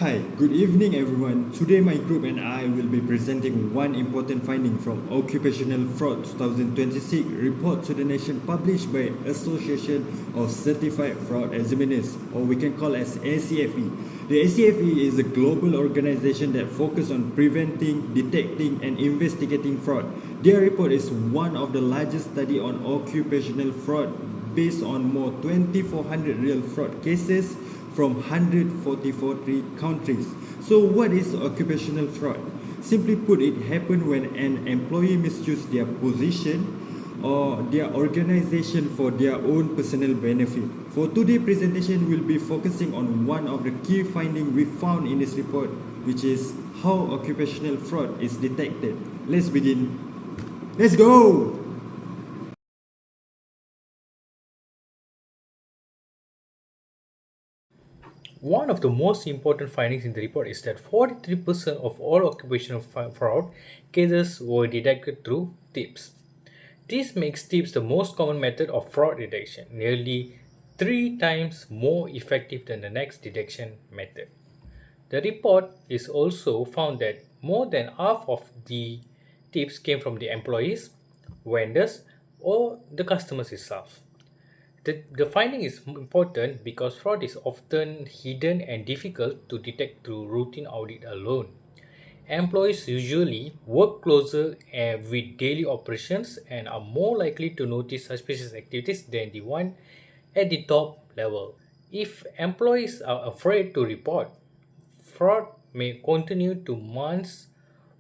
Hi, good evening everyone. Today my group and I will be presenting one important finding from Occupational Fraud 2026 report to the nation published by Association of Certified Fraud Examiners, or we can call as ACFE. The ACFE is a global organization that focuses on preventing, detecting and investigating fraud. Their report is one of the largest study on occupational fraud based on more 2,400 real fraud cases from 144 countries. So what is occupational fraud? Simply put, it happens when an employee misuses their position or their organization for their own personal benefit. For today's presentation, we'll be focusing on one of the key findings we found in this report, which is how occupational fraud is detected. Let's begin. Let's go! One of the most important findings in the report is that 43% of all occupational fraud cases were detected through tips. This makes tips the most common method of fraud detection, nearly 3 times more effective than the next detection method. The report is also found that more than half of the tips came from the employees, vendors, or the customers itself. The finding is important because fraud is often hidden and difficult to detect through routine audit alone. Employees usually work closer with daily operations and are more likely to notice suspicious activities than the one at the top level. If employees are afraid to report, fraud may continue to months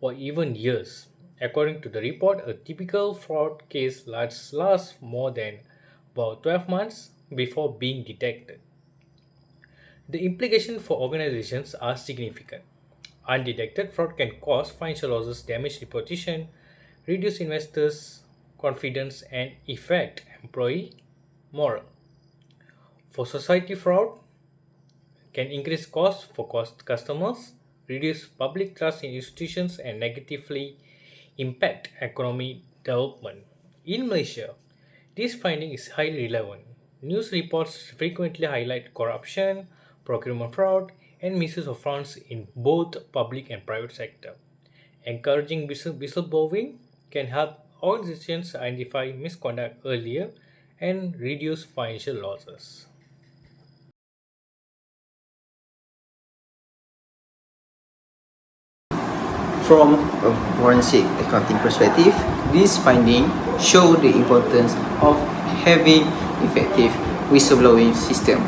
or even years. According to the report, a typical fraud case lasts more than about 12 months before being detected. The implications for organizations are significant. Undetected fraud can cause financial losses, damage reputation, reduce investors' confidence, and affect employee morale. For society, fraud can increase costs for customers, reduce public trust in institutions, and negatively impact economic development. In Malaysia, this finding is highly relevant. News reports frequently highlight corruption, procurement fraud, and misuse of funds in both public and private sector. Encouraging whistleblowing can help organizations identify misconduct earlier and reduce financial losses. From a forensic accounting perspective, this finding show the importance of having effective whistleblowing system.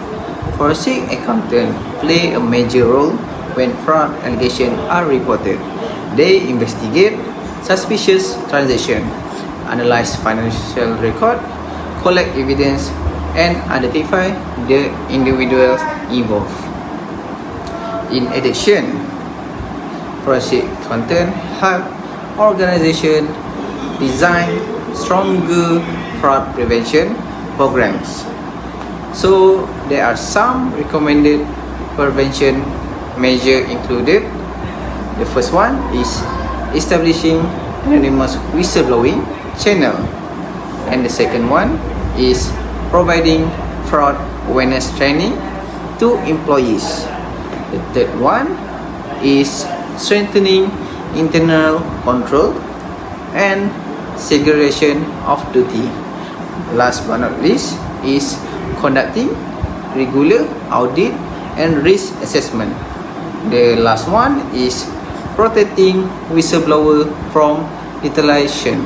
Forensic accountants play a major role when fraud allegations are reported. They investigate suspicious transactions, analyze financial record, collect evidence, and identify the individuals involved. In addition, forensic content help organization design stronger fraud prevention programs. So there are some recommended prevention measures included. The first one is establishing anonymous whistleblowing channel, and the second one is providing fraud awareness training to employees. The third one is strengthening internal control and segregation of duty. Last but not least is conducting regular audit and risk assessment. The last one is protecting whistleblower from retaliation.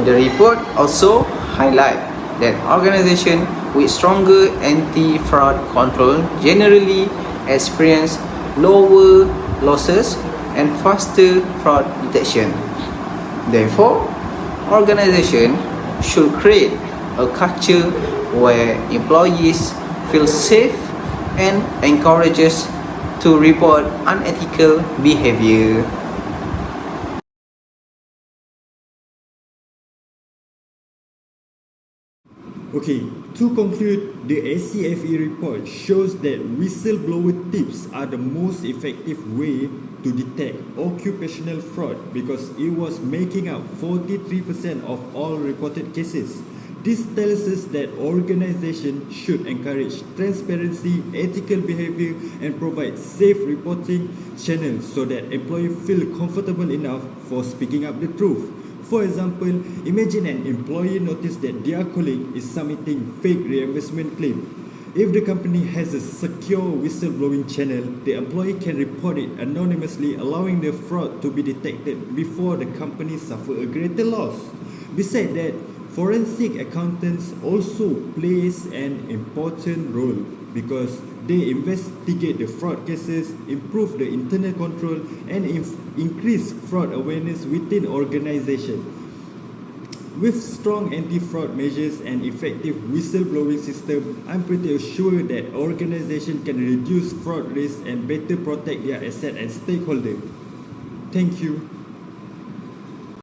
The report also highlights that organizations with stronger anti-fraud control generally experience lower losses and faster fraud detection. Therefore, organizations should create a culture where employees feel safe and encourages to report unethical behavior. Okay, to conclude, the ACFE report shows that whistleblower tips are the most effective way to detect occupational fraud because it was making up 43% of all reported cases. This tells us that organizations should encourage transparency, ethical behavior, and provide safe reporting channels so that employees feel comfortable enough for speaking up the truth. For example, imagine an employee notices that their colleague is submitting fake reimbursement claim. If the company has a secure whistleblowing channel, the employee can report it anonymously, allowing the fraud to be detected before the company suffers a greater loss. Besides that, forensic accountants also plays an important role because they investigate the fraud cases, improve the internal control, and increase fraud awareness within organizations. With strong anti-fraud measures and effective whistleblowing system, I'm pretty sure that organizations can reduce fraud risk and better protect their assets and stakeholders. Thank you.